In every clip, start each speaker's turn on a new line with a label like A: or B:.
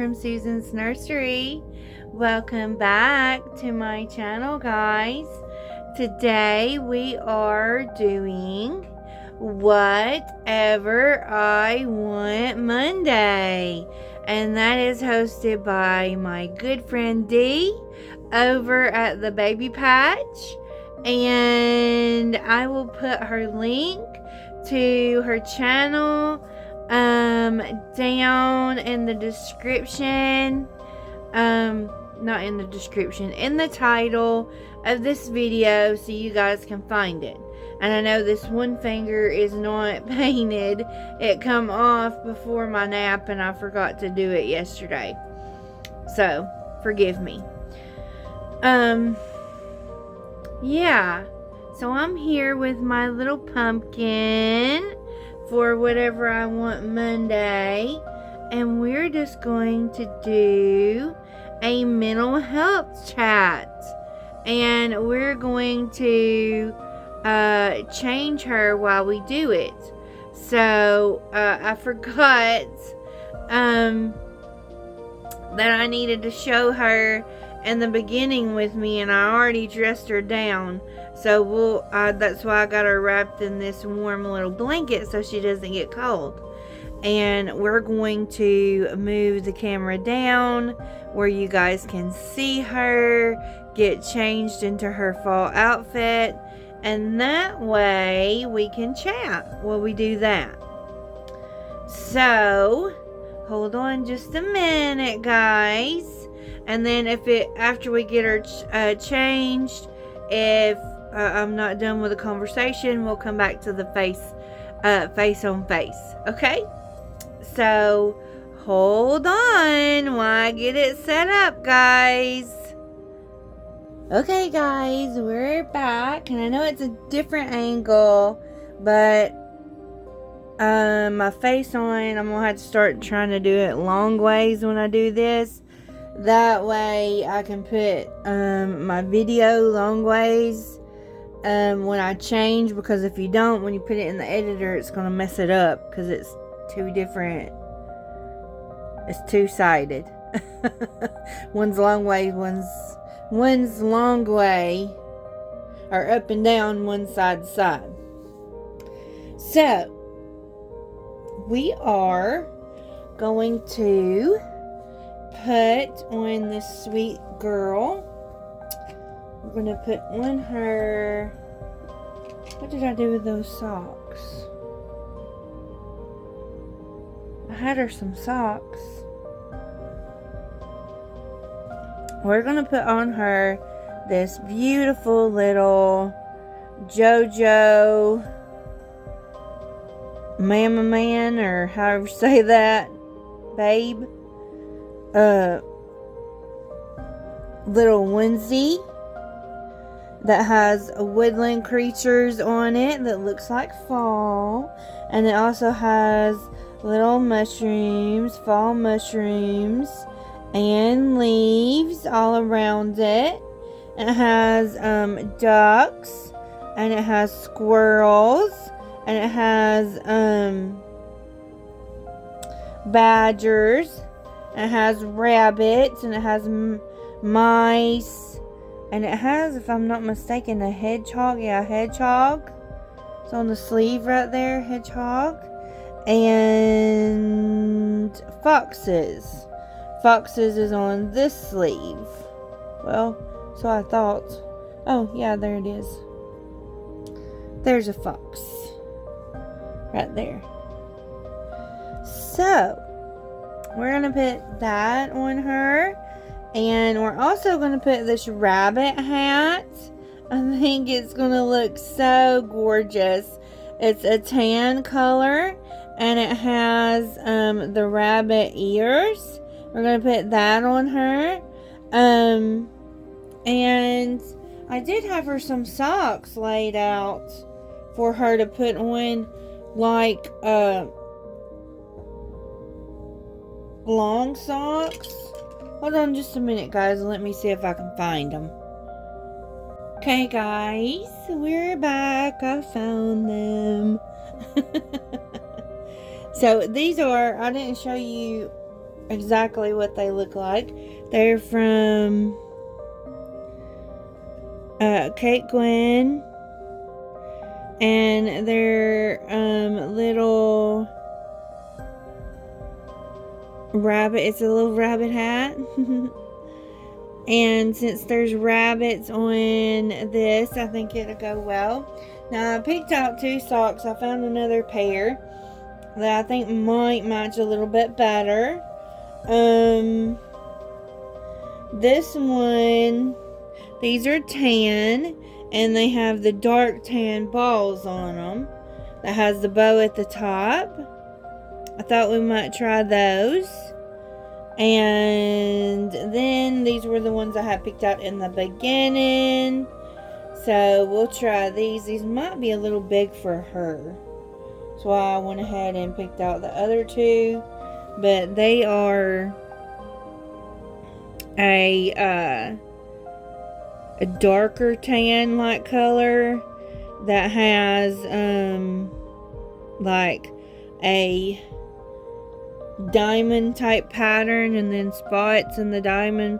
A: from Susan's Nursery. Welcome back to my channel, guys. Today we are doing Whatever I Want Monday, and that is hosted by my good friend Dee over at the Baby Patch, and I will put her link to her channel down in the description, not in the description, in the title of this video, so you guys can find it. And I know this one finger is not painted. It come off before my nap and I forgot to do it yesterday, so forgive me. Yeah, so I'm here with my little pumpkin for Whatever I Want Monday, and we're just going to do a mental health chat, and we're going to change her while we do it. So I forgot that I needed to show her in the beginning with me, and I already dressed her down. So that's why I got her wrapped in this warm little blanket so she doesn't get cold. And we're going to move the camera down where you guys can see her get changed into her fall outfit, and that way we can chat while we do that. So hold on just a minute, guys, and then after we get her changed, if I'm not done with the conversation, we'll come back to the face on face. Okay, so hold on while I get it set up, guys. Okay, guys, we're back, and I know it's a different angle, but my face on, I'm gonna have to start trying to do it long ways when I do this. That way I can put my video long ways when I change, because if you don't, when you put it in the editor, it's gonna mess it up because it's two-sided. One's long way, one's long way, or up and down, one side to side. So we are going to put on this sweet girl. We're going to put on her, what did I do with those socks? I had her some socks. We're going to put on her this beautiful little JoJo Mama Man, or however you say that, babe, little onesie that has woodland creatures on it that looks like fall, and it also has little mushrooms, fall mushrooms, and leaves all around it. And it has ducks, and it has squirrels, and it has badgers, and it has rabbits, and it has mice, and it has, if I'm not mistaken, a hedgehog. Yeah, a hedgehog. It's on the sleeve right there, hedgehog. And foxes. Foxes is on this sleeve. Well, so I thought. Oh, yeah, there it is. There's a fox right there. So we're going to put that on her. And we're also going to put this rabbit hat. I think it's going to look so gorgeous. It's a tan color, and it has the rabbit ears. We're going to put that on her. And I did have her some socks laid out for her to put on, like long socks. Hold on just a minute, guys. Let me see if I can find them. Okay, guys, we're back. I found them. So these are, I didn't show you exactly what they look like. They're from Kate Gwen, and they're little rabbit. It's a little rabbit hat. And since there's rabbits on this, I think it'll go well. Now, I picked out 2 socks. I found another pair that I think might match a little bit better. This one, these are tan, and they have the dark tan balls on them that has the bow at the top. I thought we might try those. And then these were the ones I had picked out in the beginning. So we'll try these. These might be a little big for her. That's why I went ahead and picked out the other 2. But they are a darker tan like color that has like a diamond type pattern, and then spots in the diamond.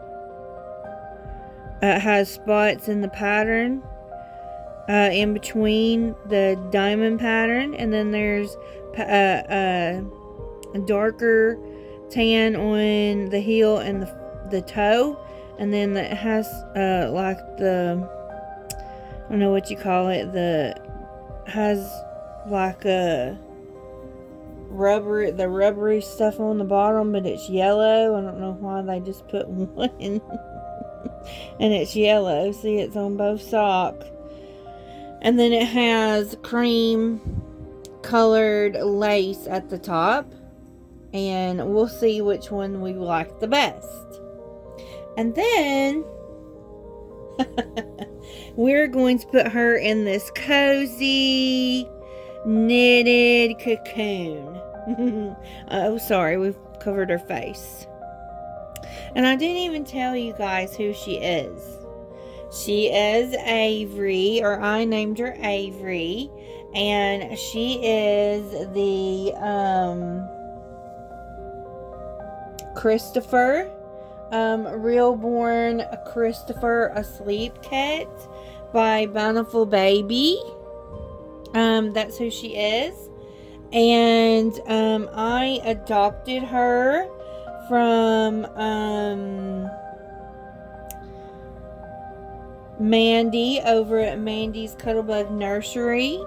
A: It has spots in the pattern in between the diamond pattern, and then there's a darker tan on the heel and the toe, and then it has like the, I don't know what you call it, has like a rubbery stuff on the bottom, but it's yellow. I don't know why they just put one and it's yellow. See, it's on both socks. And then it has cream colored lace at the top, and we'll see which one we like the best. And then we're going to put her in this cozy knitted cocoon. Oh, sorry, we've covered her face. And I didn't even tell you guys who she is. She is Avery, or I named her Avery, and she is the Christopher, Realborn Christopher Asleep kit by Bountiful Baby. That's who she is. And I adopted her from Mandy over at Mandy's Cuttlebug Nursery.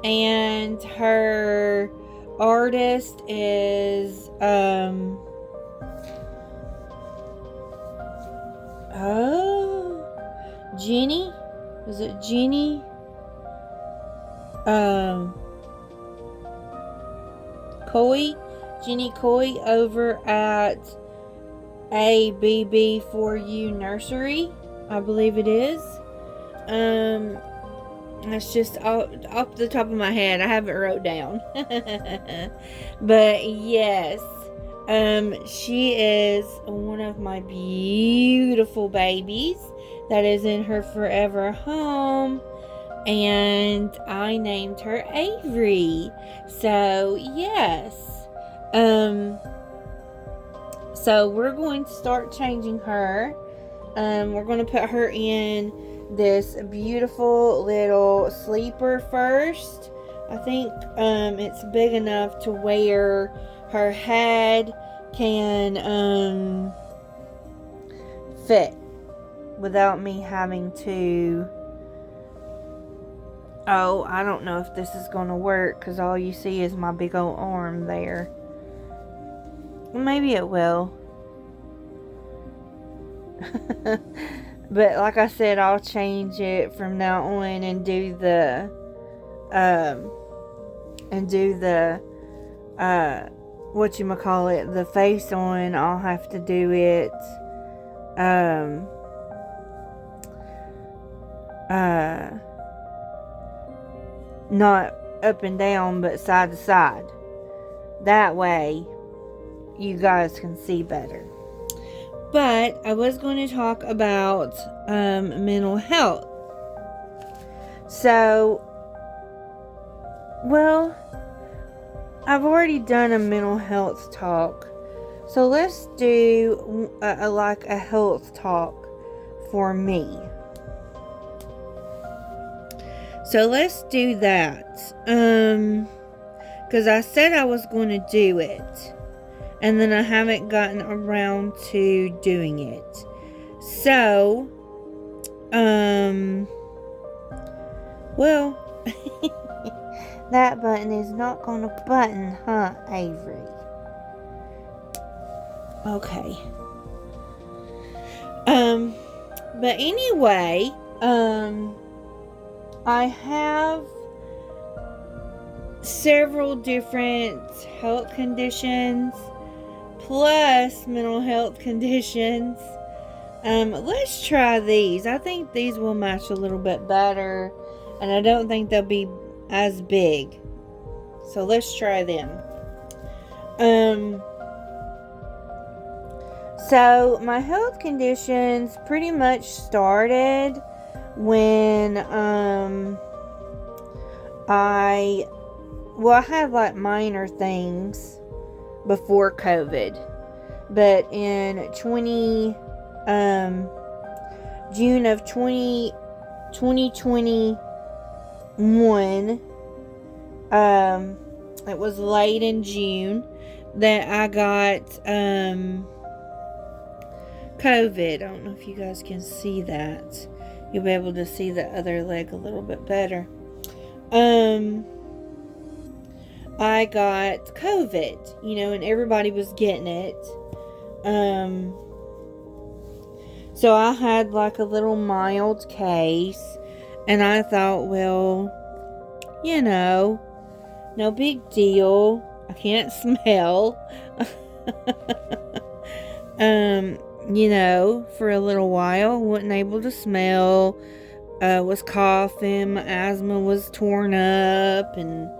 A: And her artist is Jenny? Is it Jenny? Jenny Coy over at ABB4U Nursery, I believe it is. That's just off the top of my head. I haven't wrote down. But yes, she is one of my beautiful babies that is in her forever home. And I named her Avery. So, yes. So we're going to start changing her. We're going to put her in this beautiful little sleeper first. I think it's big enough to where her head can fit without me having to... Oh, I don't know if this is going to work because all you see is my big old arm there. Maybe it will. But like I said, I'll change it from now on and do the whatchamacallit, the face on. I'll have to do it not up and down, but side to side. That way you guys can see better. But I was going to talk about mental health. So, well, I've already done a mental health talk So let's do like a health talk for me. So let's do that. Because I said I was going to do it, and then I haven't gotten around to doing it. So, well, that button is not going to button, huh, Avery? Okay. But anyway, I have several different health conditions plus mental health conditions. Let's try these. I think these will match a little bit better, and I don't think they'll be as big. So let's try them. So my health conditions pretty much started when I had like minor things before COVID, but in June of 2021, it was late in June that I got COVID. I don't know if you guys can see that. You'll be able to see the other leg a little bit better. I got COVID, and everybody was getting it. So I had like a little mild case, and I thought, well, no big deal. I can't smell. For a little while, wasn't able to smell, was coughing, my asthma was torn up, and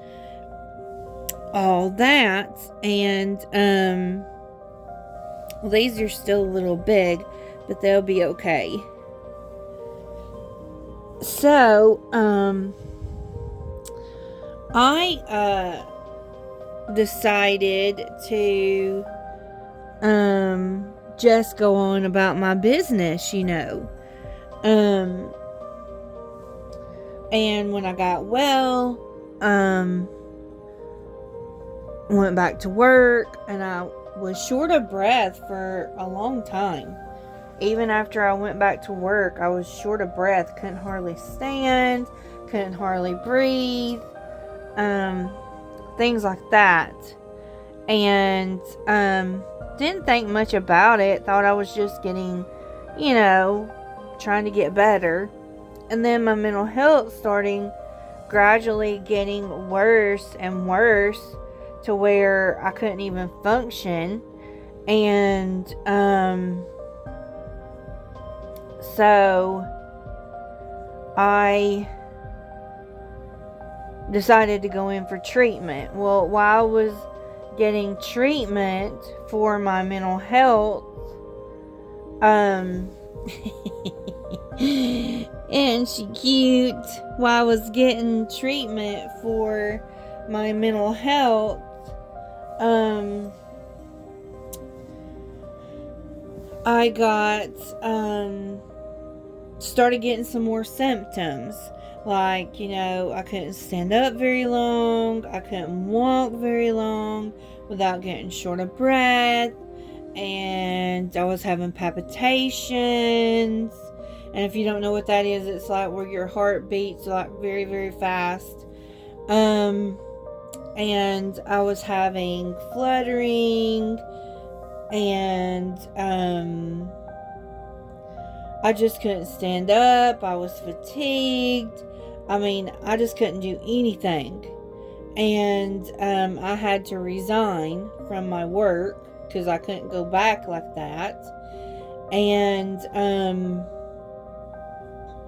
A: all that. And, well, these are still a little big, but they'll be okay. So, I, decided to, just go on about my business, and when I got well, went back to work, and I was short of breath for a long time. Even after I went back to work, I was short of breath, couldn't hardly stand, couldn't hardly breathe, things like that. And, didn't think much about it. Thought I was just getting, trying to get better. And then my mental health starting gradually getting worse and worse to where I couldn't even function. And, so I decided to go in for treatment. Well, while I was getting treatment for my mental health, and she cute, while I was getting treatment for my mental health, I got, started getting some more symptoms. Like, I couldn't stand up very long. I couldn't walk very long without getting short of breath. And I was having palpitations. And if you don't know what that is, it's like where your heart beats like very, very fast. And I was having fluttering. And, I just couldn't stand up. I was fatigued. I just couldn't do anything. And I had to resign from my work because I couldn't go back like that. And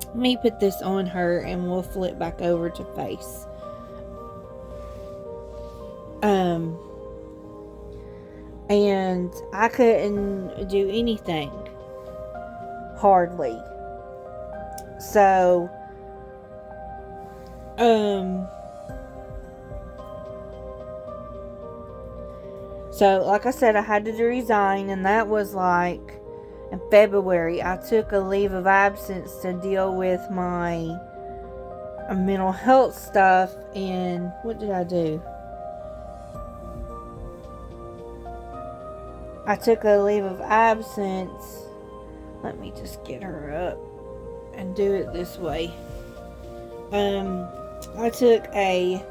A: let me put this on her and we'll flip back over to face. And I couldn't do anything. Hardly. So, So, like I said, I had to resign, and that was like in February. I took a leave of absence to deal with my mental health stuff. And what did I do? I took a leave of absence. Let me just get her up and do it this way. I took a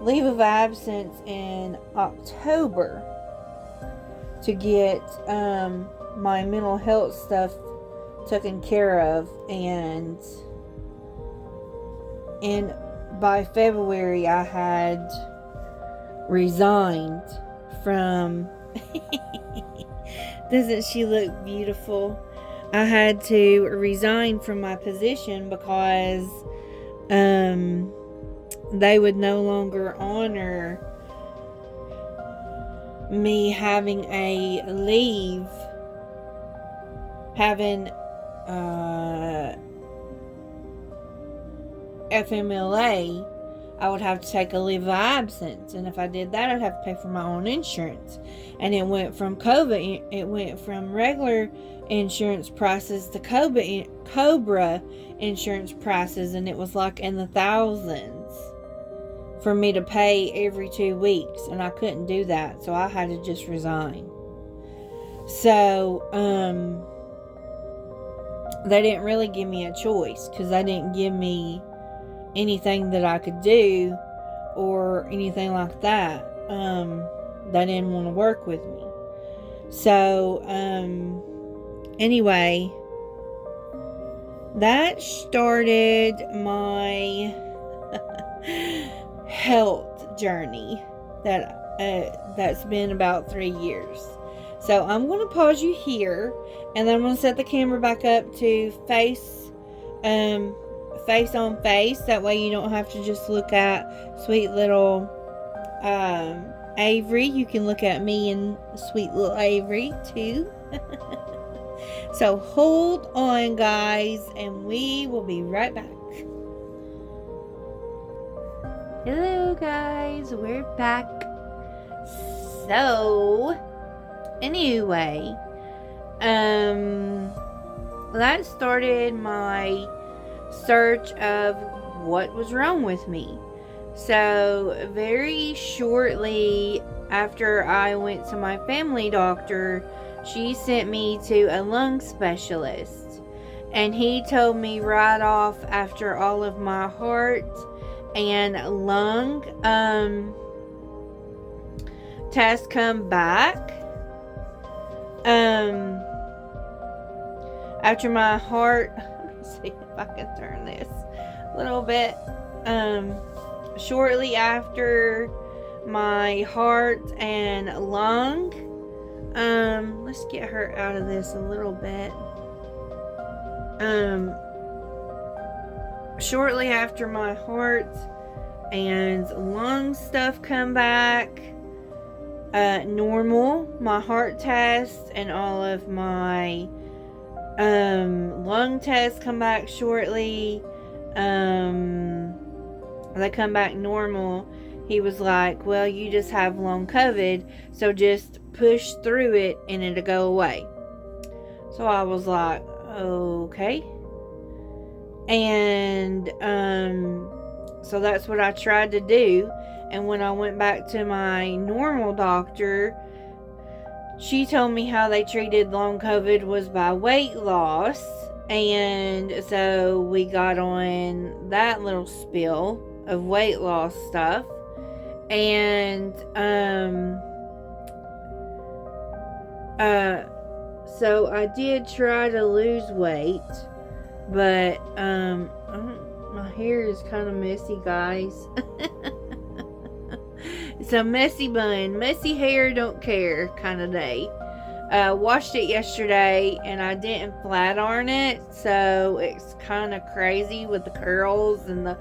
A: leave of absence in October to get my mental health stuff taken care of, and by February I had resigned from doesn't she look beautiful? I had to resign from my position because they would no longer honor me having a leave, having FMLA. I would have to take a leave of absence, and if I did that, I'd have to pay for my own insurance. And it went from it went from regular insurance prices to Cobra insurance prices, and it was like in the thousands for me to pay every 2 weeks, and I couldn't do that, so I had to just resign. So they didn't really give me a choice, because they didn't give me anything that I could do or anything like that. They didn't want to work with me. So anyway, that started my health journey that's been about 3 years. So I'm going to pause you here, and then I'm going to set the camera back up to face on face. That way you don't have to just look at sweet little Avery. You can look at me and sweet little Avery too. So hold on, guys, and we will be right back. Hello, guys, we're back. So anyway, that started my search of what was wrong with me. So very shortly after I went to my family doctor, she sent me to a lung specialist, and he told me right off, after all of my heart and lung tests come back, after my heart, let me see if I can turn this a little bit. Shortly after my heart and lung, let's get her out of this a little bit. Shortly after my heart and lung stuff come back normal, my heart test and all of my lung tests come back shortly. They come back normal. He was like, well, you just have long COVID, so just push through it and it'll go away. So I was like, okay. And so that's what I tried to do. And when I went back to my normal doctor, she told me how they treated long COVID was by weight loss. And so we got on that little spill of weight loss stuff. And so I did try to lose weight, but my hair is kind of messy, guys. It's a messy bun, messy hair, don't care kind of day. Washed it yesterday, and I didn't flat iron it, so it's kind of crazy with the curls and the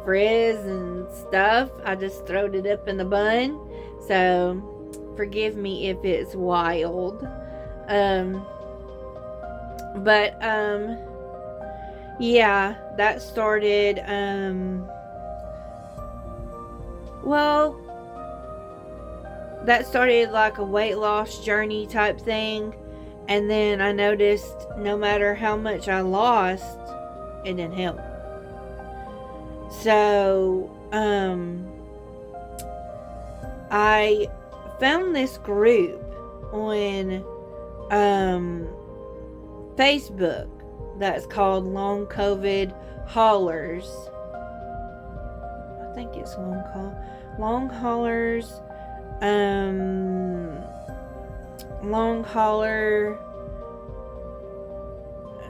A: frizz and stuff. I just throwed it up in the bun, so forgive me if it's wild. But yeah, that started well, that started like a weight loss journey type thing. And then I noticed no matter how much I lost, it didn't help. So, I found this group on Facebook that's called Long COVID Haulers. I think it's Long Haulers,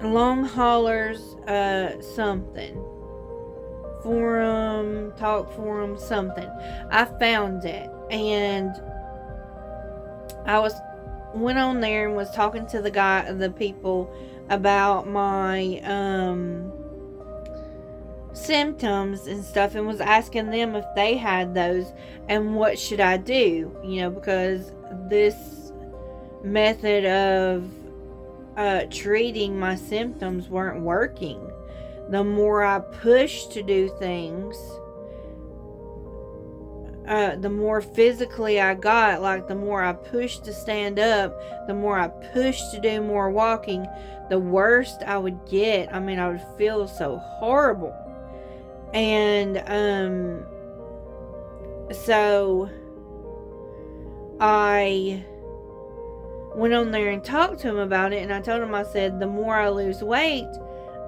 A: Long Haulers, something. Forum, talk forum, something. I found it, and went on there and was talking to the people about my symptoms and stuff, and was asking them if they had those and what should I do, because this method of treating my symptoms weren't working. The more I pushed to do things, the more physically I got. Like, the more I pushed to stand up, the more I pushed to do more walking, the worse I would get. I mean, I would feel so horrible. And so I went on there and talked to him about it, and I told him, I said, the more I lose weight,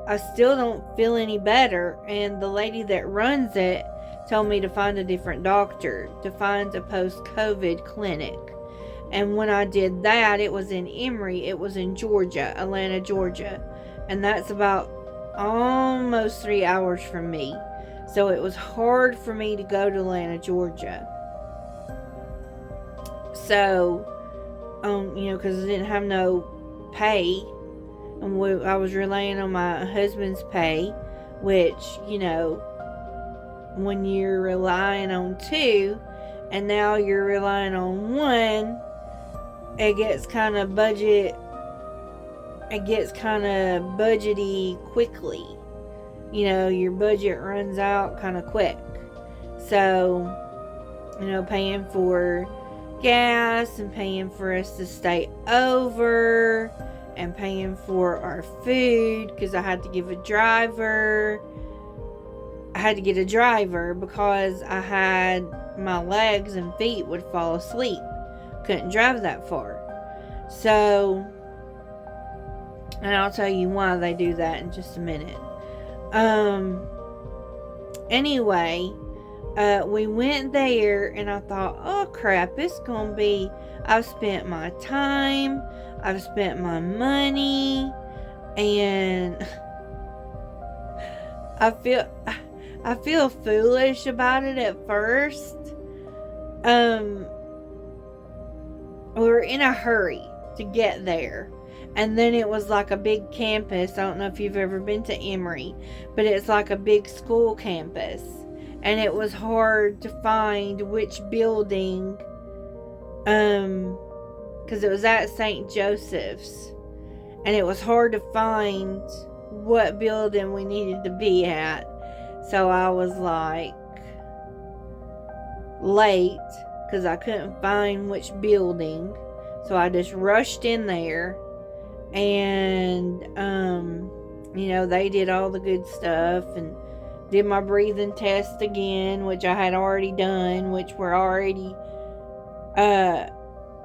A: I still don't feel any better. And the lady that runs it told me to find a different doctor, to find a post-COVID clinic. And when I did that, it was in Emory. It was in Georgia, Atlanta, Georgia. And that's about almost 3 hours from me. So it was hard for me to go to Atlanta, Georgia. So, because I didn't have no pay. And I was relying on my husband's pay, which, when you're relying on two, and now you're relying on one, it gets kind of budgety quickly. Your budget runs out kind of quick. So, paying for gas and paying for us to stay over and paying for our food, because I had to get a driver because I had my legs and feet would fall asleep. Couldn't drive that far. So, and I'll tell you why they do that in just a minute. Anyway, we went there, and I thought, oh crap, I've spent my time, I've spent my money, and I feel foolish about it at first. We were in a hurry to get there. And then it was like a big campus. I don't know if you've ever been to Emory, but it's like a big school campus. And it was hard to find which building, because it was at St. Joseph's. And it was hard to find what building we needed to be at. So I was like late because I couldn't find which building. So I just rushed in there, and they did all the good stuff and did my breathing test again, which I had already done, which were already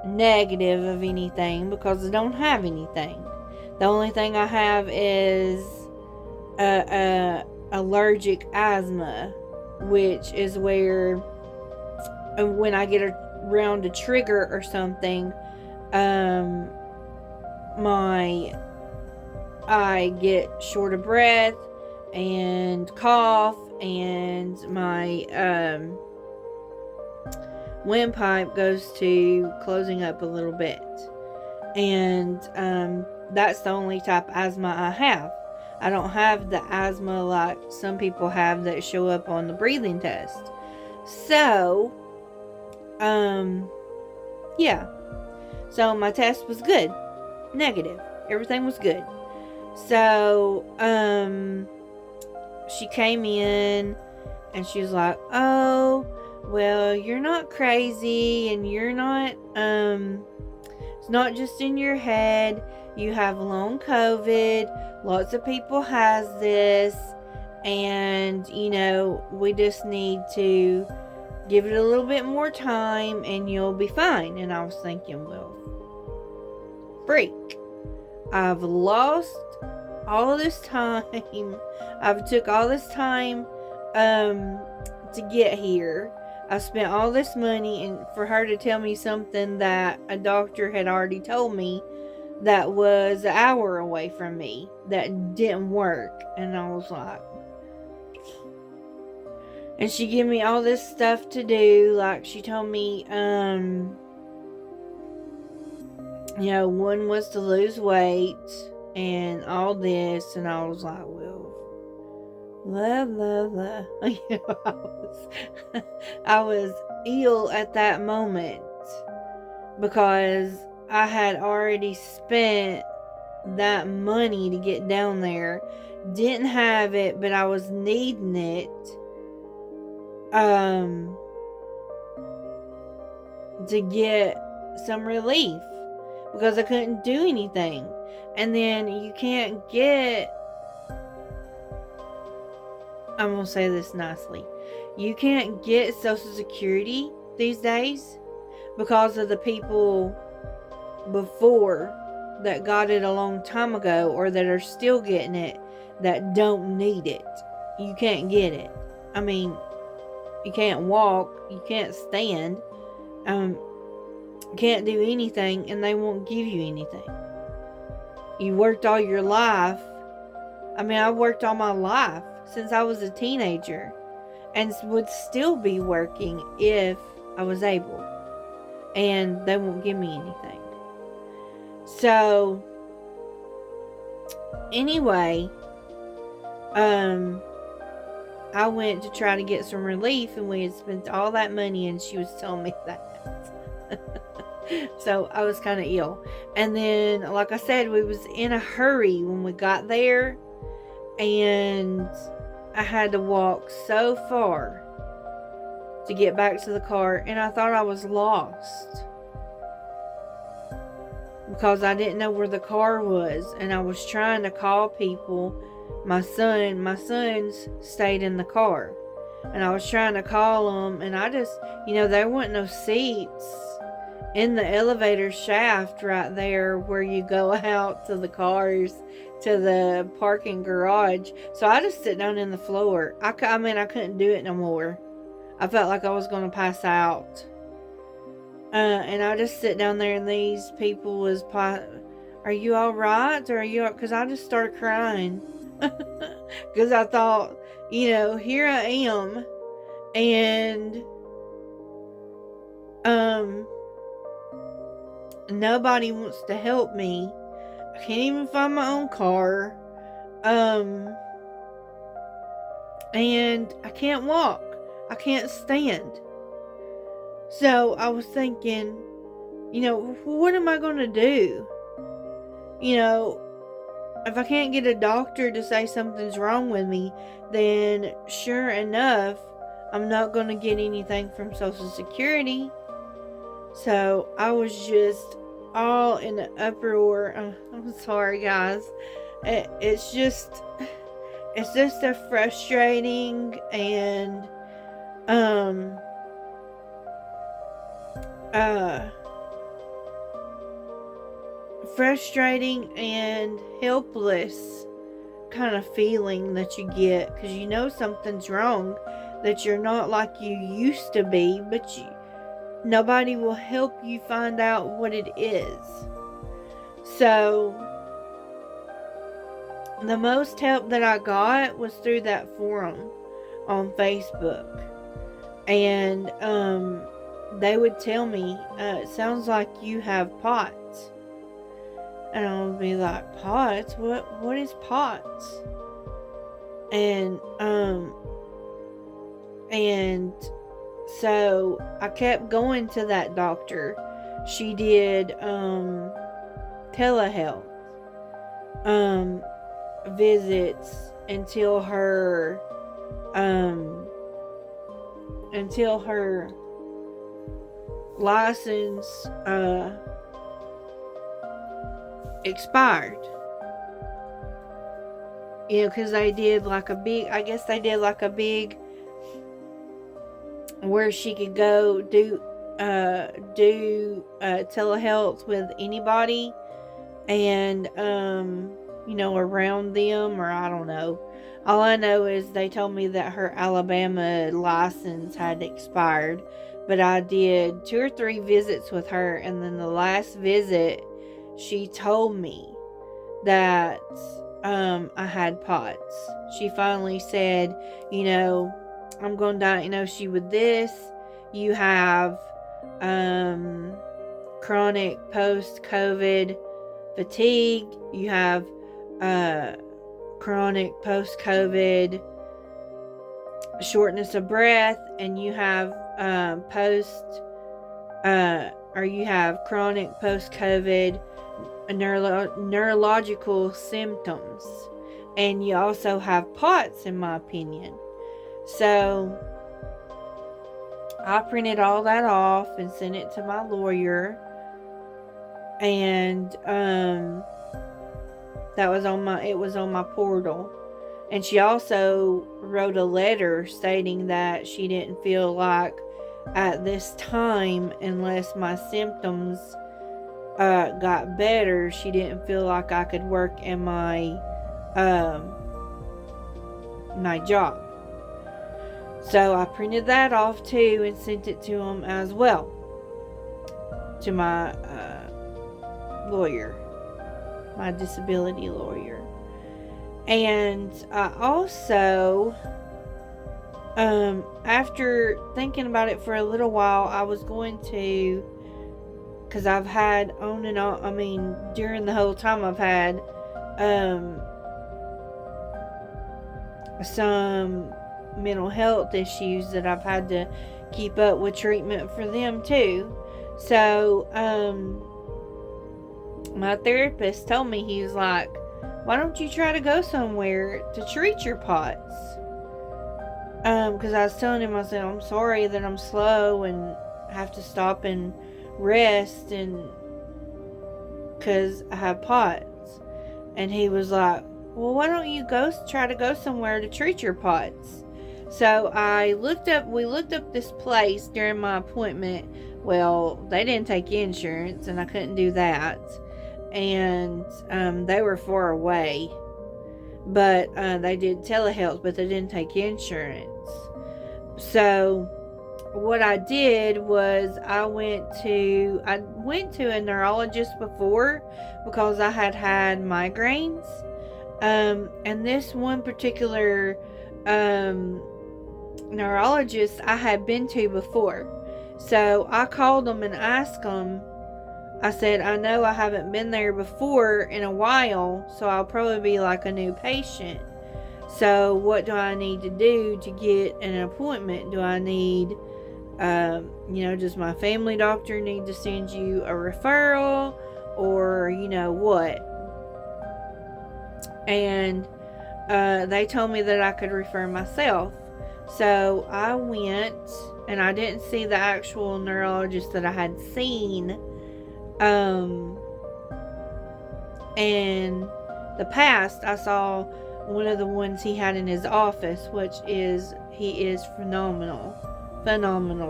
A: negative of anything because I don't have anything. The only thing I have is allergic asthma, which is where when I get around a trigger or something, I get short of breath and cough, and my windpipe goes to closing up a little bit, and that's the only type of asthma I have. I don't have the asthma like some people have that show up on the breathing test. So, yeah. So my test was good. Negative. Everything was good. So, she came in and she was like, oh, well, you're not crazy and you're not, it's not just in your head. You have long COVID. Lots of people has this. And, we just need to give it a little bit more time and you'll be fine. And I was thinking, well, freak. I've lost all of this time. I've took all this time to get here. I spent all this money, and for her to tell me something that a doctor had already told me that was an hour away from me that didn't work. And I was like, and she gave me all this stuff to do. Like, she told me, one was to lose weight and all this. And I was like, well, blah. I was ill at that moment because I had already spent that money to get down there. Didn't have it, but I was needing it. To get some relief because I couldn't do anything. And then you can't get, I'm going to say this nicely, you can't get Social Security these days because of the people before that got it a long time ago or that are still getting it that don't need it. You can't get it. I mean, you can't walk, you can't stand, can't do anything, and they won't give you anything. You worked all your life. I mean, I worked all my life since I was a teenager and would still be working if I was able. And they won't give me anything. So, anyway, I went to try to get some relief, and we had spent all that money, and she was telling me that. So I was kind of ill. And then, like I said, we was in a hurry when we got there, and I had to walk so far to get back to the car, and I thought I was lost because I didn't know where the car was, and I was trying to call people. My sons stayed in the car, and I was trying to call them, and I just, there wasn't no seats in the elevator shaft right there where you go out to the cars, to the parking garage. So I just sit down in the floor. I couldn't do it no more. I felt like I was going to pass out. And I just sit down there, and these people was, are you all right? Or are you, because I just started crying. Because I thought, here I am, and nobody wants to help me. I can't even find my own car, and I can't walk. I can't stand. So I was thinking, what am I going to do? If I can't get a doctor to say something's wrong with me, then sure enough, I'm not going to get anything from Social Security. So I was just all in an uproar. I'm sorry, guys. It's just a frustrating and frustrating and helpless kind of feeling that you get, because something's wrong, that you're not like you used to be, but nobody will help you find out what it is. So the most help that I got was through that forum on Facebook, and they would tell me, it sounds like you have POTS. And I would be like, POTS? What is POTS? And so I kept going to that doctor. She did telehealth visits until until her license expired. You know, because they did like a big, I guess they did like a big, where she could go do telehealth with anybody, and you know, around them, or I don't know. All I know is they told me that her Alabama license had expired, but I did 2 or 3 visits with her, and then the last visit she told me that I had POTS. She finally said, you know, I'm going to diagnose you with this. You have chronic post-COVID fatigue. You have chronic post-COVID shortness of breath, and you have you have chronic post-COVID neurological symptoms, and you also have POTS, in my opinion. So I printed all that off and sent it to my lawyer, and it was on my portal. And she also wrote a letter stating that she didn't feel like at this time, unless my symptoms got better, she didn't feel like I could work in my my job. So I printed that off too and sent it to him as well, to my lawyer, my disability lawyer. And I also, after thinking about it for a little while, I was going to, because I've had on and on, I mean, during the whole time I've had some mental health issues that I've had to keep up with treatment for them too. So my therapist told me, he was like, why don't you try to go somewhere to treat your POTS? Because I was telling him, I said, I'm sorry that I'm slow and have to stop and rest, and because I have POTS. And he was like, well, why don't you try to go somewhere to treat your POTS? So we looked up this place during my appointment. Well, they didn't take insurance, and I couldn't do that. And they were far away. But they did telehealth, but they didn't take insurance. So what I did was I went to a neurologist before, because I had migraines. And this one particular neurologist I had been to before. So I called them and asked them, I said, I know I haven't been there before in a while, so I'll probably be like a new patient. So what do I need to do to get an appointment? Do I need, does my family doctor need to send you a referral, or, what? And they told me that I could refer myself. So I went, and I didn't see the actual neurologist that I had seen in the past. I saw one of the ones he had in his office, he is phenomenal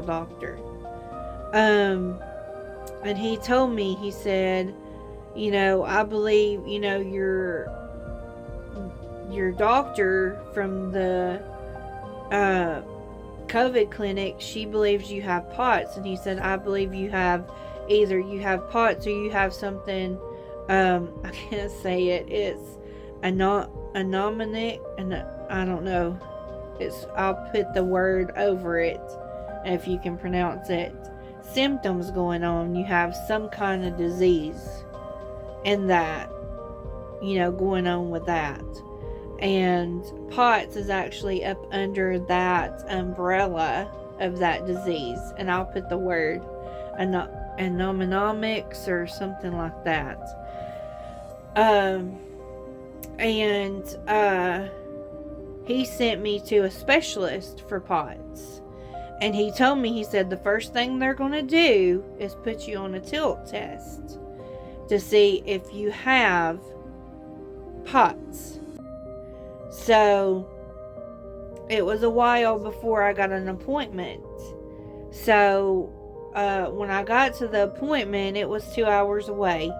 A: doctor. And he told me, he said, I believe, your doctor from the COVID clinic, she believes you have POTS. And he said, I believe you have POTS, or you have something, I can't say it, it's anomanic, and I don't know, I'll put the word over it if you can pronounce it, symptoms going on. You have some kind of disease in that, going on with that. And POTS is actually up under that umbrella of that disease. And I'll put the word anomics or something like that. He sent me to a specialist for POTS. And he told me, he said, the first thing they're going to do is put you on a tilt test to see if you have POTS. So it was a while before I got an appointment. So when I got to the appointment, it was 2 hours away.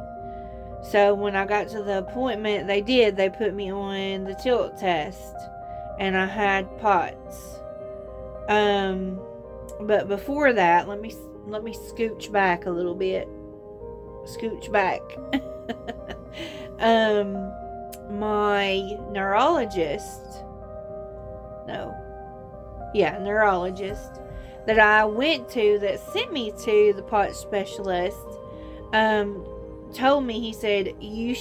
A: So when I got to the appointment, they put me on the tilt test, and I had POTS. But before that, let me scooch back a little bit. Scooch back. My neurologist that I went to, that sent me to the POTS specialist, told me, he said, you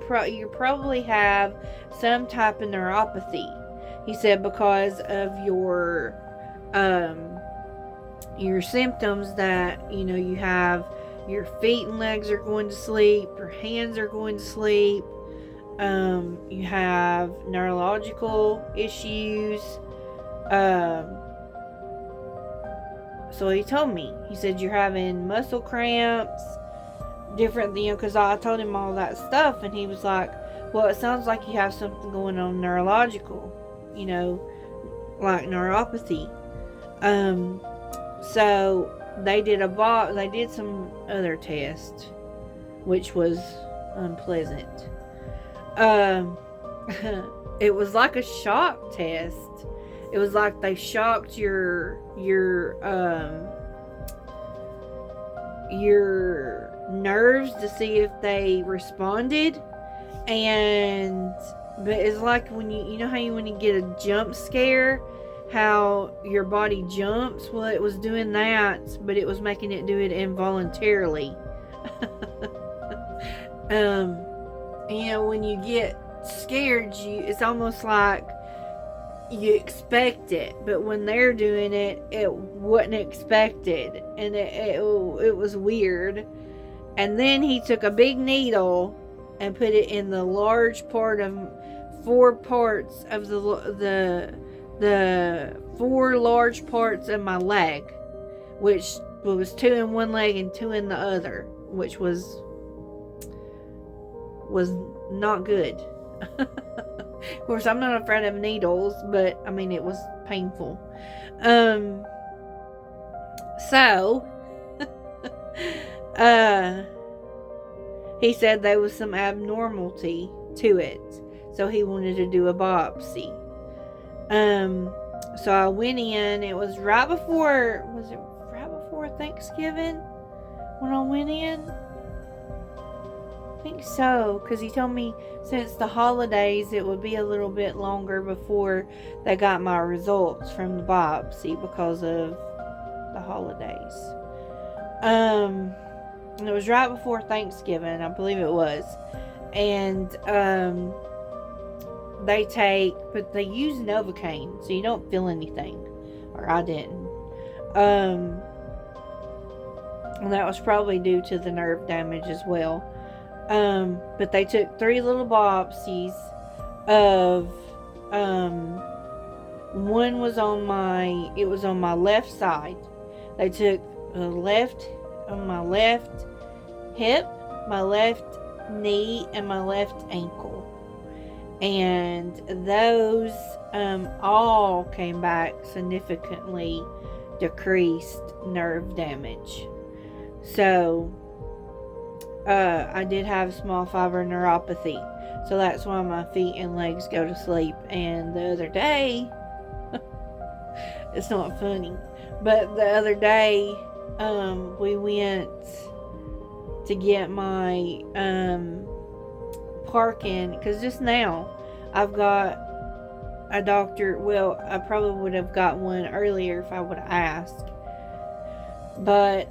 A: probably have some type of neuropathy. He said, because of your symptoms, that, you have your feet and legs are going to sleep, your hands are going to sleep, you have neurological issues. So he told me, he said, you're having muscle cramps, different, because I told him all that stuff, and he was like, well, it sounds like you have something going on neurological, like neuropathy. So they did some other test, which was unpleasant. It was like a shock test. It was like they shocked your nerves to see if they responded. But it's like when you know how when you get a jump scare, how your body jumps. Well, it was doing that, but it was making it do it involuntarily. When you get scared, it's almost like you expect it, but when they're doing it, it wasn't expected, and it was weird. And then he took a big needle and put it in the large part of 4 parts of the 4 large parts of my leg, which was 2 in one leg and 2 in the other, which was not good. Of course, I'm not afraid of needles, but I mean, it was painful. So he said there was some abnormality to it, so he wanted to do a biopsy. So I went in. It was right before Thanksgiving when I went in? I think so, because he told me since the holidays it would be a little bit longer before they got my results from the biopsy because of the holidays. And it was right before Thanksgiving, I believe it was. And they use Novocaine, so you don't feel anything, or I didn't. And that was probably due to the nerve damage as well. But they took 3 little biopsies of, one was on my left side. They took the left on my left hip, my left knee, and my left ankle. And those, all came back significantly decreased nerve damage. So, I did have small fiber neuropathy, so that's why my feet and legs go to sleep. And the other day, it's not funny, but the other day, we went to get my parking, because just now I've got a doctor. Well, I probably would have got one earlier if I would have asked, but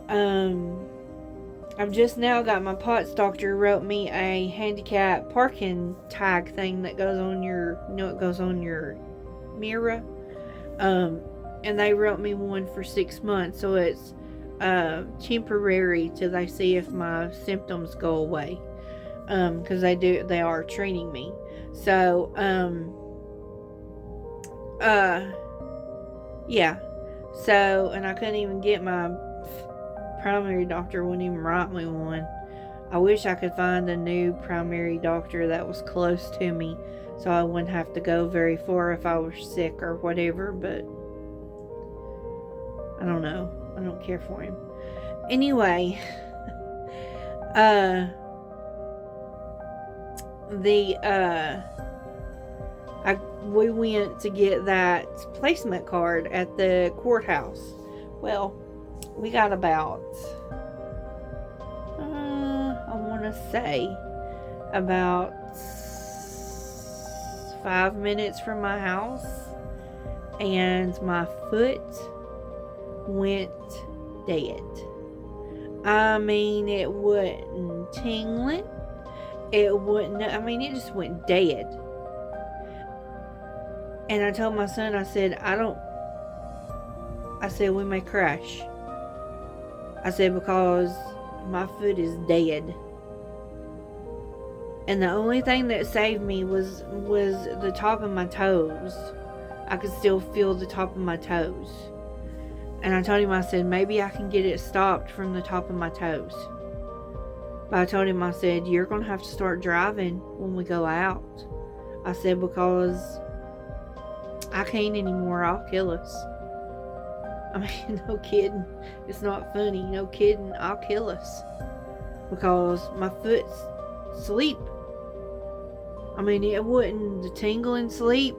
A: I've just now got my POTS doctor wrote me a handicap parking tag thing that goes on your, it goes on your mirror. And they wrote me one for 6 months, so it's temporary till they see if my symptoms go away. Because they are treating me. So, yeah. So, and I couldn't even get my primary doctor, wouldn't even write me one. I wish I could find a new primary doctor that was close to me so I wouldn't have to go very far if I was sick or whatever, but I don't know. I don't care for him. Anyway, we went to get that placement card at the courthouse. Well, we got about, I want to say, about 5 minutes from my house, and my foot went dead. I mean, it wasn't tingling. It wouldn't, it just went dead. And I told my son, I said, we may crash. I said, because my foot is dead. And the only thing that saved me was the top of my toes. I could still feel the top of my toes. And I told him, I said, maybe I can get it stopped from the top of my toes. But I told him, I said, you're going to have to start driving when we go out. I said, because I can't anymore. I'll kill us. I mean, no kidding. It's not funny. No kidding. I'll kill us. Because my foot's asleep. I mean, it wouldn't the tingling sleep.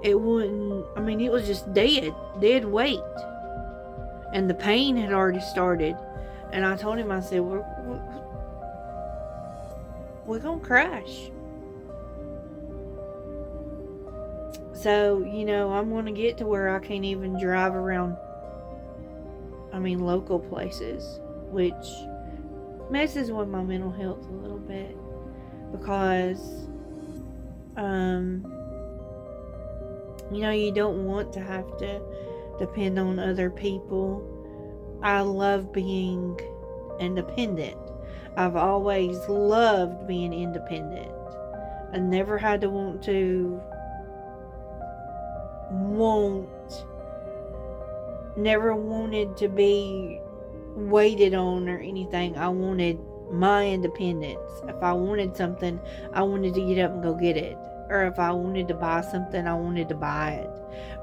A: It wouldn't. I mean, it was just dead weight. And the pain had already started. And I told him, I said, we're going to crash. So, I'm going to get to where I can't even drive around, local places, which messes with my mental health a little bit, because, you don't want to have to depend on other people. I love being independent. I've always loved being independent. I never had to never wanted to be waited on or anything. I wanted my independence. If I wanted something, I wanted to get up and go get it. Or if I wanted to buy something, I wanted to buy it.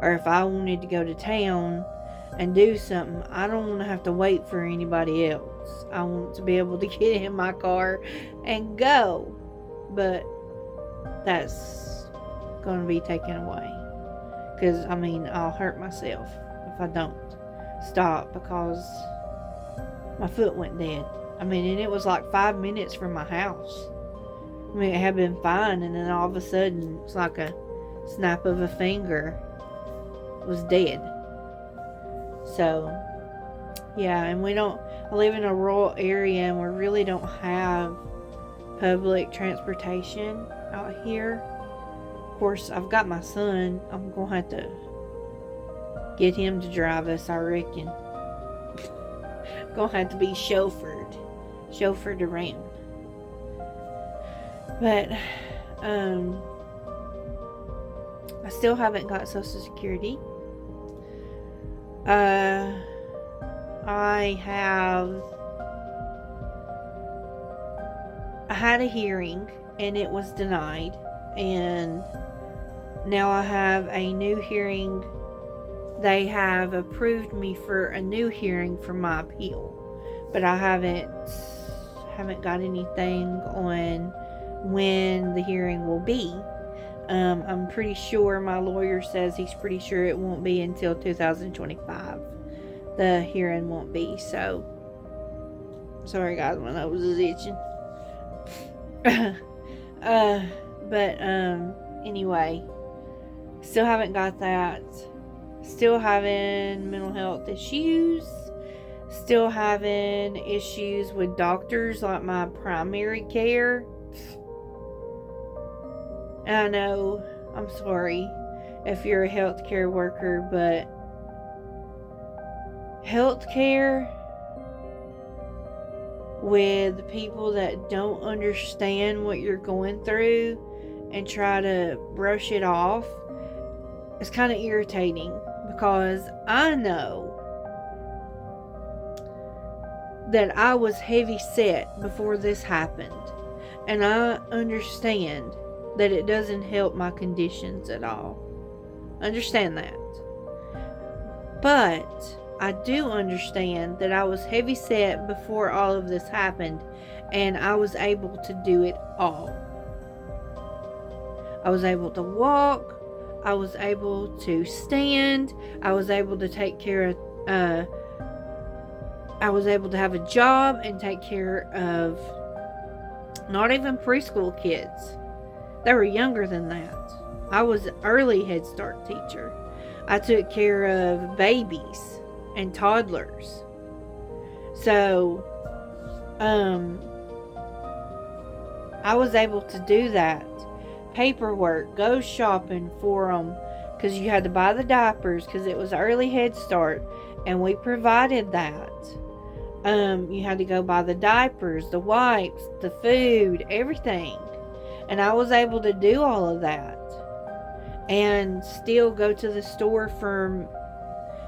A: Or if I wanted to go to town and do something, I don't want to have to wait for anybody else. I want to be able to get in my car and go. But that's going to be taken away. Because, I'll hurt myself if I don't stop, because my foot went dead. And it was like 5 minutes from my house. It had been fine, and then all of a sudden, it's like a snap of a finger. It was dead. So, yeah, and I live in a rural area, and we really don't have public transportation out here. Of course, I've got my son. I'm going to have to get him to drive us, I reckon. Going to have to be chauffeured around. But, I still haven't got Social Security. I had a hearing, and it was denied. And now I have a new hearing. They have approved me for a new hearing for my appeal, but I haven't got anything on when the hearing will be. I'm pretty sure, my lawyer says he's pretty sure it won't be until 2025. The hearing won't be. So sorry guys, my nose is itching. But anyway, still haven't got that. Still having mental health issues. Still having issues with doctors, like my primary care. And I know, I'm sorry if you're a healthcare worker, but healthcare with people that don't understand what you're going through and try to brush it off, it's kind of irritating, because I know that I was heavy set before this happened. And I understand that it doesn't help my conditions at all. Understand that. But I do understand that I was heavy set before all of this happened, and I was able to do it all. I was able to walk. I was able to stand. I was able to take care of, I was able to have a job and take care of not even preschool kids. They were younger than that. I was early Head Start teacher. I took care of babies and toddlers. So, I was able to do that. Paperwork, go shopping for them, because you had to buy the diapers because it was early Head Start, and we provided that. You had to go buy the diapers, the wipes, the food, everything. And I was able to do all of that and still go to the store for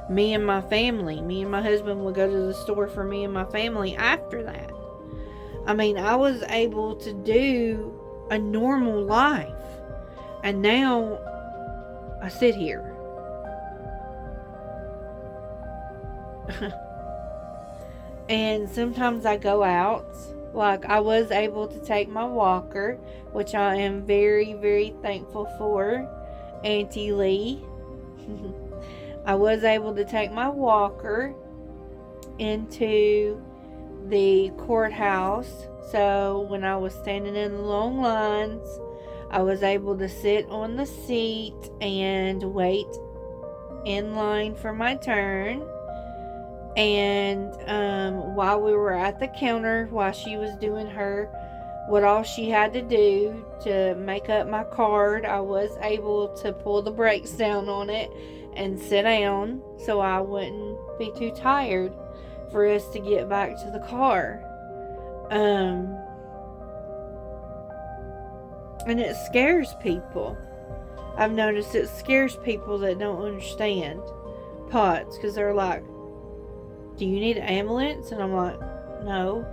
A: me and my family. Me and my husband would go to the store for me and my family after that. I mean, I was able to do a normal life. And now I sit here. And sometimes I go out. Like, I was able to take my walker, which I am very, very thankful for, Auntie Lee. I was able to take my walker into the courthouse. So when I was standing in the long lines, I was able to sit on the seat and wait in line for my turn. And while we were at the counter, while she was doing what all she had to do to make up my card, I was able to pull the brakes down on it and sit down so I wouldn't be too tired for us to get back to the car. And it scares people. I've noticed it scares people that don't understand POTS, because they're like, do you need an ambulance? And I'm like, no.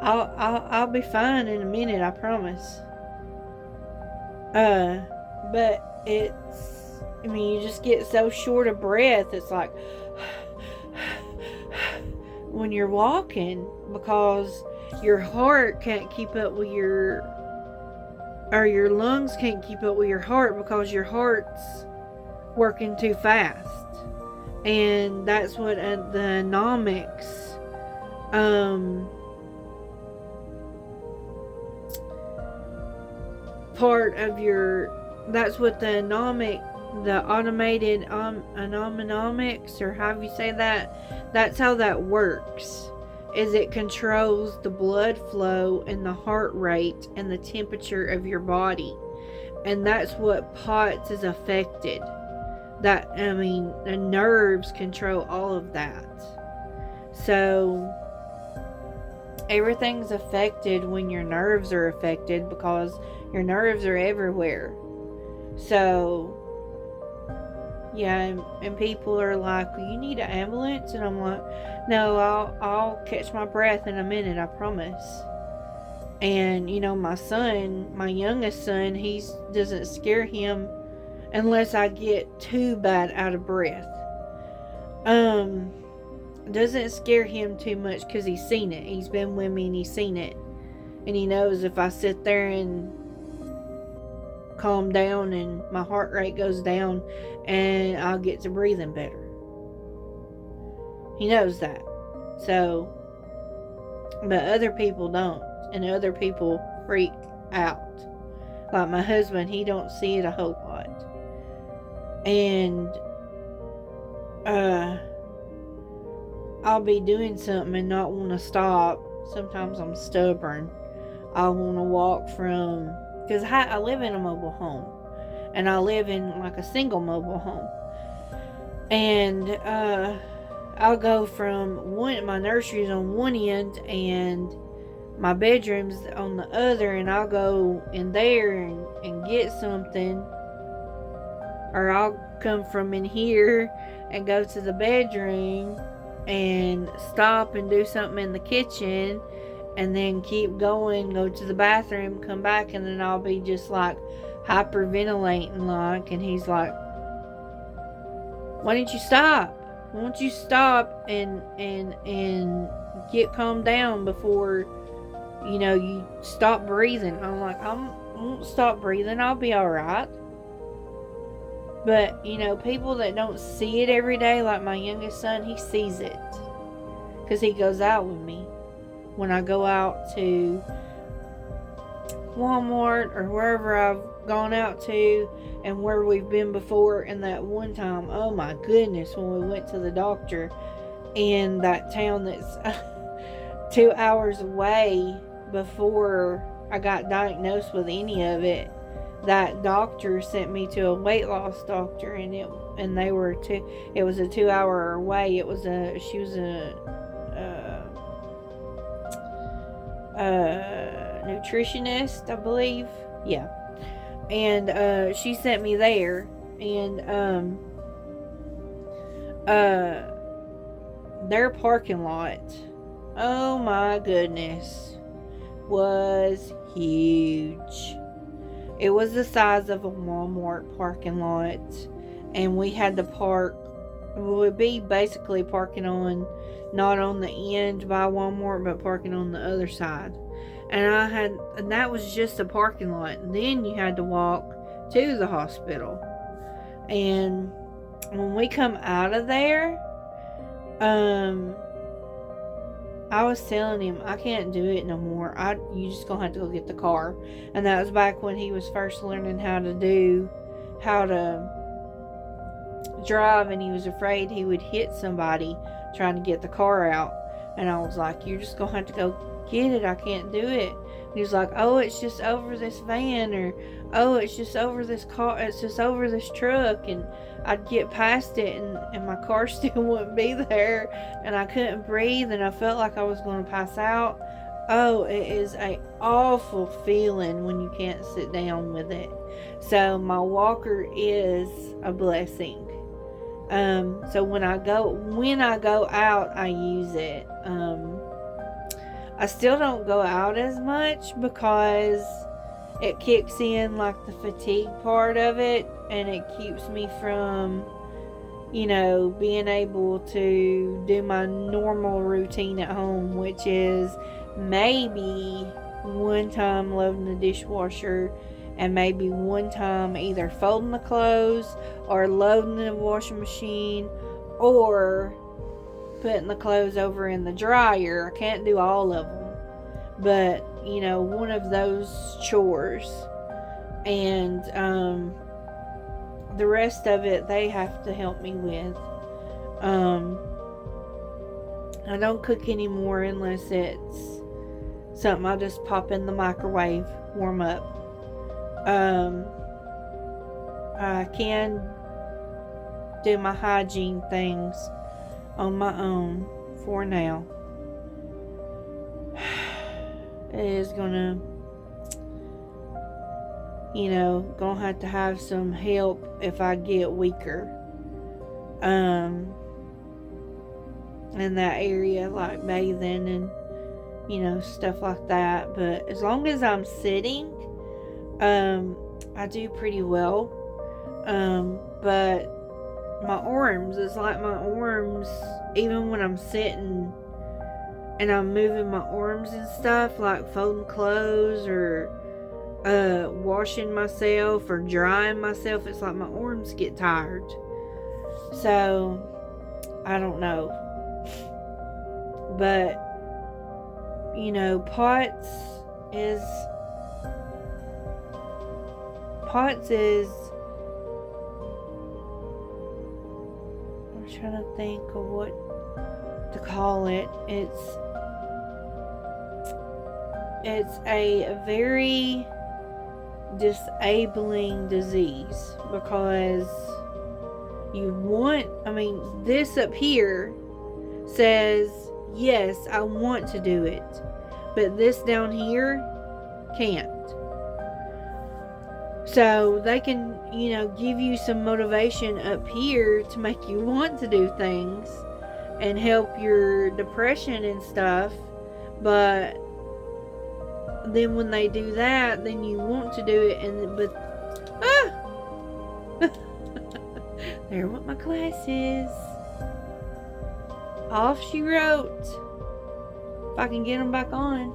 A: I'll be fine in a minute, I promise. But you just get so short of breath. It's like when you're walking, because your heart can't keep up with your lungs can't keep up with your heart, because your heart's working too fast. And that's what the anomics part of your, that's what the automated anomics, or however you say that, that's how that works. Is it controls the blood flow and the heart rate and the temperature of your body. And that's what POTS is affected. The nerves control all of that. So everything's affected when your nerves are affected, because your nerves are everywhere. So yeah, and people are like, well, you need an ambulance? And I'm like, no, I'll catch my breath in a minute, I promise. And my son, my youngest son, he doesn't scare him unless I get too bad out of breath. Doesn't scare him too much because he's seen it. He's been with me and he's seen it. And he knows if I sit there and calm down and my heart rate goes down, and I'll get to breathing better. He knows that. So, but other people don't. And other people freak out. Like my husband, he don't see it a whole lot. And I'll be doing something and not want to stop. Sometimes I'm stubborn. I want to walk from, because I live in a mobile home, and I live in like a single mobile home, and I'll go from my nursery's on one end and my bedroom's on the other, and I'll go in there and get something, or come from in here and go to the bedroom and stop and do something in the kitchen and then keep going, go to the bathroom, come back, and then I'll be just like hyperventilating like, and he's like, why didn't you stop? Why don't you stop and get calmed down before, you know, you stop breathing? I'm like, I won't stop breathing. I'll be alright. But, you know, people that don't see it every day, like my youngest son, he sees it. Because he goes out with me. When I go out to Walmart or wherever I've gone out to and where we've been before. And that one time, oh my goodness, when we went to the doctor in that town that's 2 hours away before I got diagnosed with any of it, that doctor sent me to a weight loss doctor, and it was a 2 hour away. She was a nutritionist, I believe. Yeah. And she sent me there, and their parking lot, oh my goodness, was huge. It was the size of a Walmart parking lot, and we had to park. We would be basically parking on, not on the end by Walmart, but parking on the other side. And that was just a parking lot. And then you had to walk to the hospital. And when we come out of there, I was telling him, I can't do it no more. You just gonna have to go get the car. And that was back when he was first learning how to drive, and he was afraid he would hit somebody trying to get the car out. And I was like, you're just gonna have to go get it. I can't do it. And he was like, oh, it's just over this van, or oh, it's just over this car, it's just over this truck. And I'd get past it, and my car still wouldn't be there, and I couldn't breathe, and I felt like I was going to pass out. Oh, it is a awful feeling when you can't sit down with it. So my walker is a blessing. So when I go out, I use it. I still don't go out as much because it kicks in like the fatigue part of it, and it keeps me from, you know, being able to do my normal routine at home, which is maybe one time loading the dishwasher, and maybe one time either folding the clothes or loading the washing machine or putting the clothes over in the dryer. I can't do all of them, but you know, one of those chores. And the rest of it they have to help me with. I don't cook anymore unless it's something I just pop in the microwave, warm up. I can do my hygiene things on my own for now. It is gonna, you know, gonna have some help if I get weaker in that area, like bathing and, you know, stuff like that. But as long as I'm sitting, I do pretty well. But my arms, it's like my arms, even when I'm sitting and I'm moving my arms and stuff, like folding clothes or washing myself or drying myself, it's like my arms get tired. So I don't know, but you know, Potts is I'm trying to think of what to call it. It's a very disabling disease because this up here says, yes, I want to do it, but this down here can't. So they can, give you some motivation up here to make you want to do things and help your depression and stuff. But then when they do that, then you want to do it, there what my class is. Off she wrote. If I can get them back on.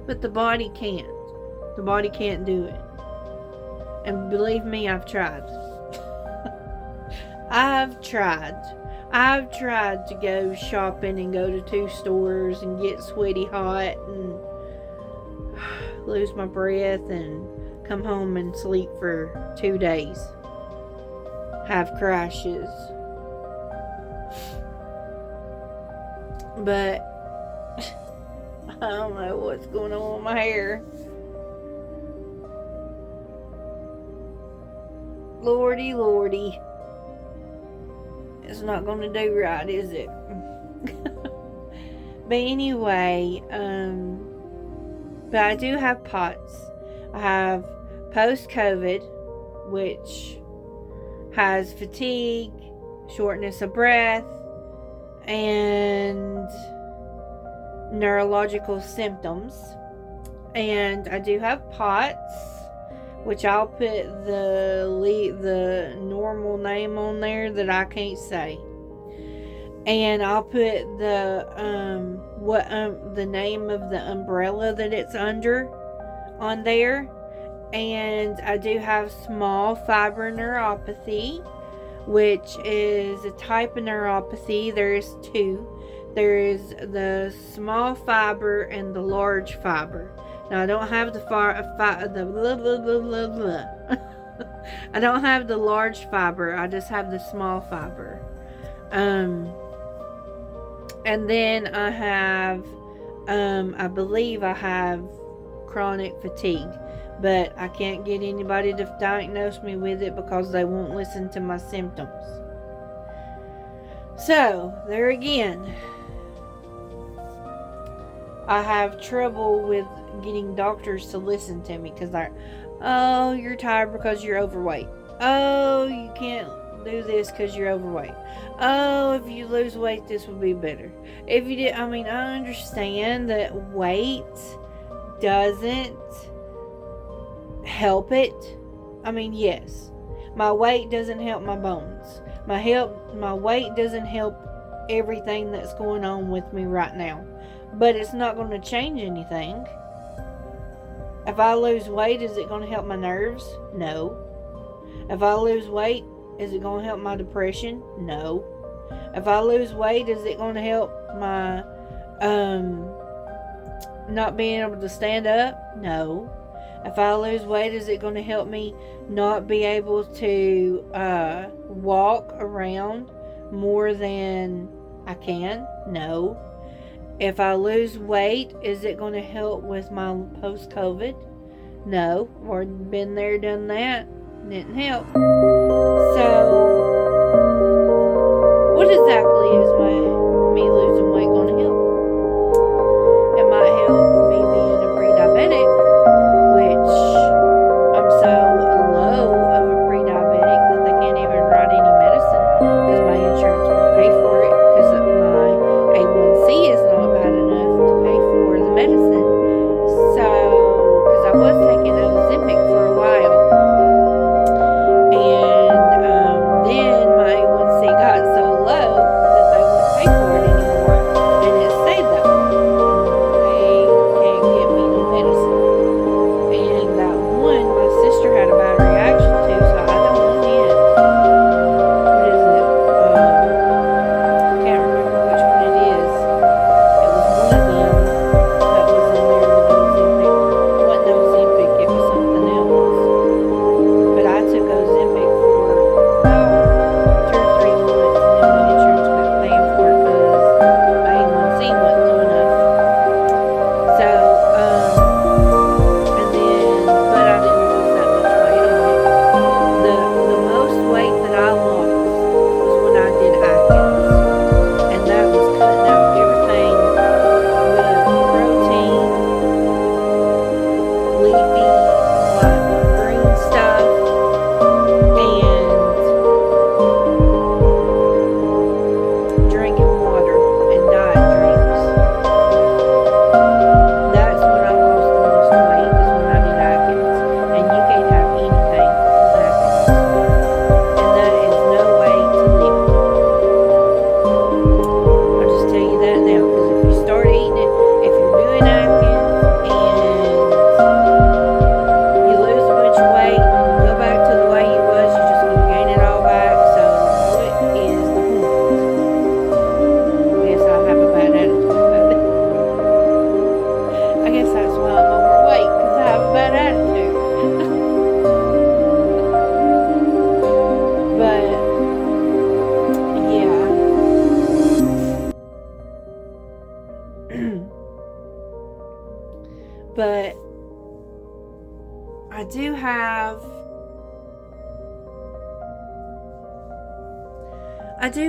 A: But the body can't. The body can't do it. And believe me, I've tried. I've tried to go shopping and go to 2 stores and get sweaty hot and lose my breath and come home and sleep for 2 days. Have crashes. But I don't know what's going on with my hair. Lordy. It's not going to do right, is it? But anyway, but I do have POTS. I have post-COVID, which has fatigue, shortness of breath, and neurological symptoms. And I do have POTS, which I'll put the normal name on there that I can't say, and I'll put the name of the umbrella that it's under on there. And I do have small fiber neuropathy, which is a type of neuropathy. There's 2. There is the small fiber and the large fiber. Now I don't have I don't have the large fiber. I just have the small fiber. And then I have, I believe I have chronic fatigue, but I can't get anybody to diagnose me with it because they won't listen to my symptoms. So there again, I have trouble with getting doctors to listen to me because they're, oh, you're tired because you're overweight. Oh, you can't do this because you're overweight. Oh, if you lose weight, this would be better. If you did, I understand that weight doesn't help it. Yes, my weight doesn't help my bones. My weight doesn't help everything that's going on with me right now. But it's not going to change anything. If I lose weight, is it going to help my nerves? No. If I lose weight, is it going to help my depression? No. If I lose weight, is it going to help my not being able to stand up? No. If I lose weight, is it going to help me not be able to walk around more than I can? No. If I lose weight, is it going to help with my post-COVID? No. Or been there, done that. Didn't help. So, what exactly is me losing weight going to help? It might help me being a pre-diabetic, which I'm so low of a pre-diabetic that they can't even write any medicine because my insurance won't pay for it because my A1C is not bad enough to pay for the medicine. So, because I was taking Ozempic for a while, and then my A1C got so low eating it, if you're doing Atkins and you lose a bunch of weight and you go back to the way you was, you're just going to gain it all back. So what is the point? I guess I have a bad attitude about it. I guess that's why I'm overweight, because I have a bad attitude. But yeah. But I do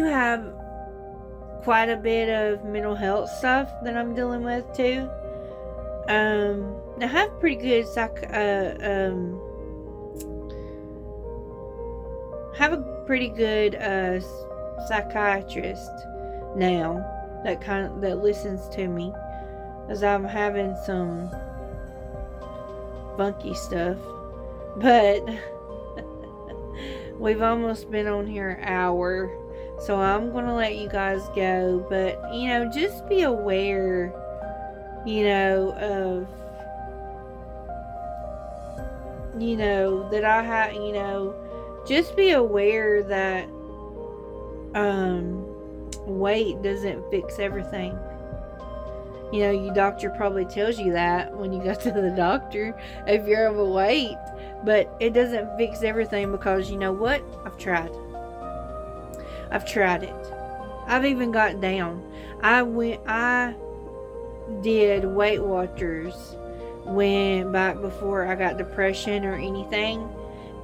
A: have quite a bit of mental health stuff that I'm dealing with too. I have pretty good psychiatrist now that listens to me, as I'm having some funky stuff. But we've almost been on here an hour, so I'm gonna let you guys go. But just be aware of that I have just be aware that weight doesn't fix everything. Your doctor probably tells you that when you go to the doctor if you're overweight, but it doesn't fix everything, because you know what? I've tried it. I've even got down. I did Weight Watchers back before I got depression or anything,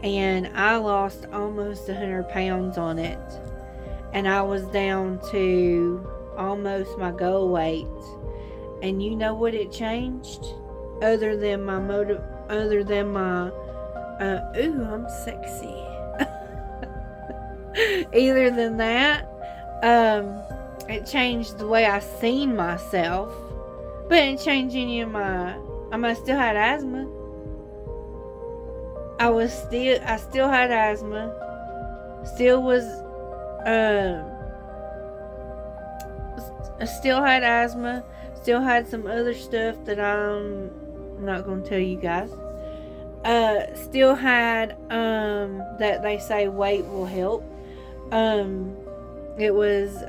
A: and I lost almost 100 pounds on it, and I was down to almost my goal weight. And you know what it changed? Other than my ooh, I'm sexy. Other than that, it changed the way I seen myself. But it changed any of I still had asthma. I still had asthma. Still had some other stuff that I'm not going to tell you guys. Still had that they say weight will help. It was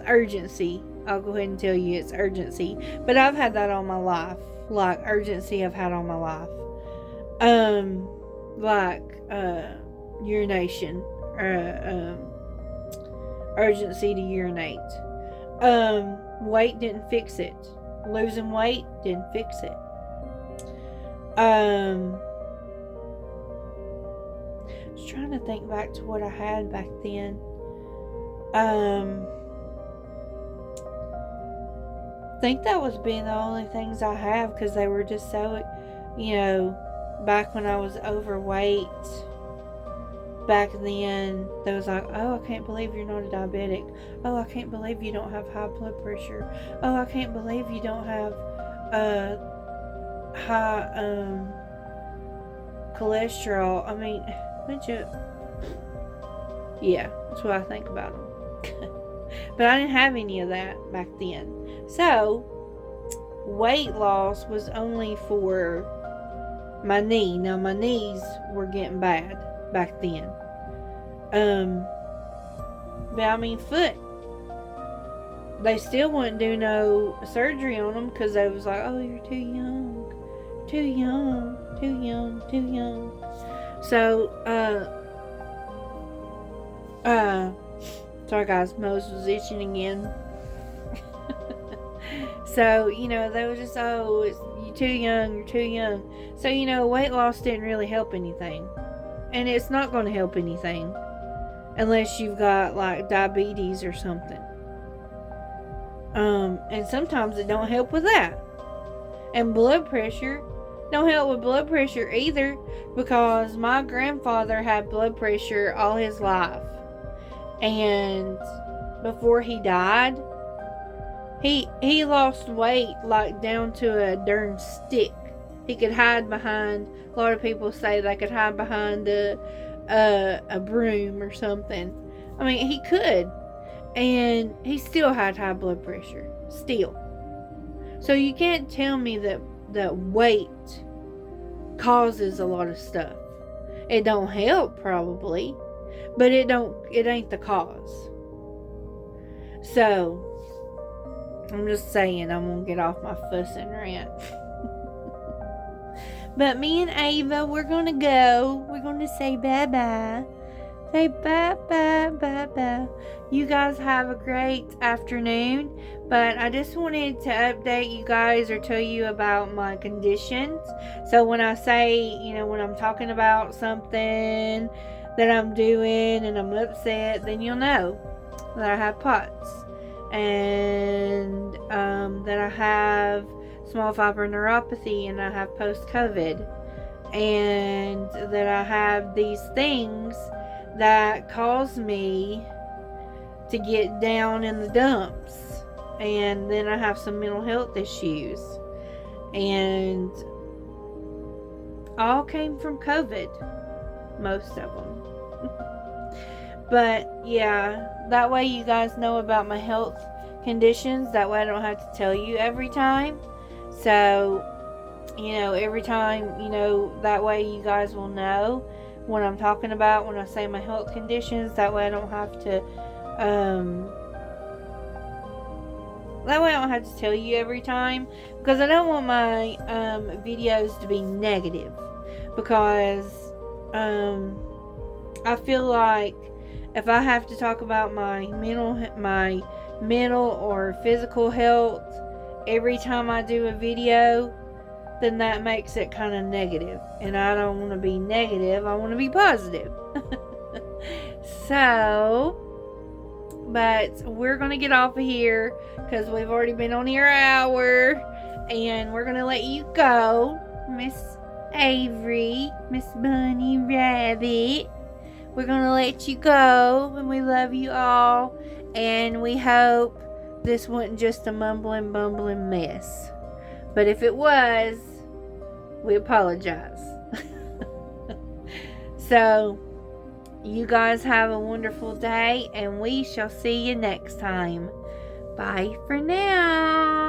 A: urgency. I'll go ahead and tell you it's urgency. But I've had that all my life. Like urgency I've had all my life. Urination. Urgency to urinate. Weight didn't fix it. Losing weight didn't fix it. I was trying to think back to what I had back then. I think that was being the only things I have, because they were just so, back when I was overweight. Back then, they was like, oh, I can't believe you're not a diabetic. Oh, I can't believe you don't have high blood pressure. Oh, I can't believe you don't have high cholesterol. I mean, yeah, that's what I think about them. But I didn't have any of that back then. So, weight loss was only for my knee. Now, my knees were getting bad back then. But I mean, foot, they still wouldn't do no surgery on them, because they was like, oh, you're too young. So, sorry guys, Mose was itching again. So, they were just, oh, you're too young. So, weight loss didn't really help anything. And it's not going to help anything unless you've got like diabetes or something. And sometimes it don't help with that. And blood pressure don't help with blood pressure either, because my grandfather had blood pressure all his life. And before he died, he lost weight like down to a darn stick. He could hide behind, a lot of people say they could hide behind a broom or something. I mean, he could. And he still had high blood pressure. Still. So you can't tell me that weight causes a lot of stuff. It don't help probably, but it ain't the cause. So I'm just saying, I'm gonna get off my fussing rant. But me and Ava, we're gonna go. We're gonna say bye-bye. Say bye-bye, bye-bye. You guys have a great afternoon. But I just wanted to update you guys or tell you about my conditions. So when I say, when I'm talking about something that I'm doing and I'm upset, then you'll know that I have POTS. And that I have small fiber neuropathy and I have post-COVID. And that I have these things that cause me to get down in the dumps. And then I have some mental health issues. And all came from COVID. Most of them. But yeah, that way you guys know about my health conditions. That way I don't have to tell you every time. So, every time, that way you guys will know what I'm talking about when I say my health conditions. That way I don't have to, tell you every time, because I don't want my videos to be negative, because I feel like if I have to talk about my mental or physical health every time I do a video, then that makes it kind of negative, and I don't want to be negative. I want to be positive. So, but we're going to get off of here because we've already been on here an hour, and we're going to let you go, Miss Avery, Miss Bunny Rabbit. We're going to let you go, and we love you all, and we hope this wasn't just a mumbling, bumbling mess. But if it was, we apologize. So, you guys have a wonderful day, and we shall see you next time. Bye for now.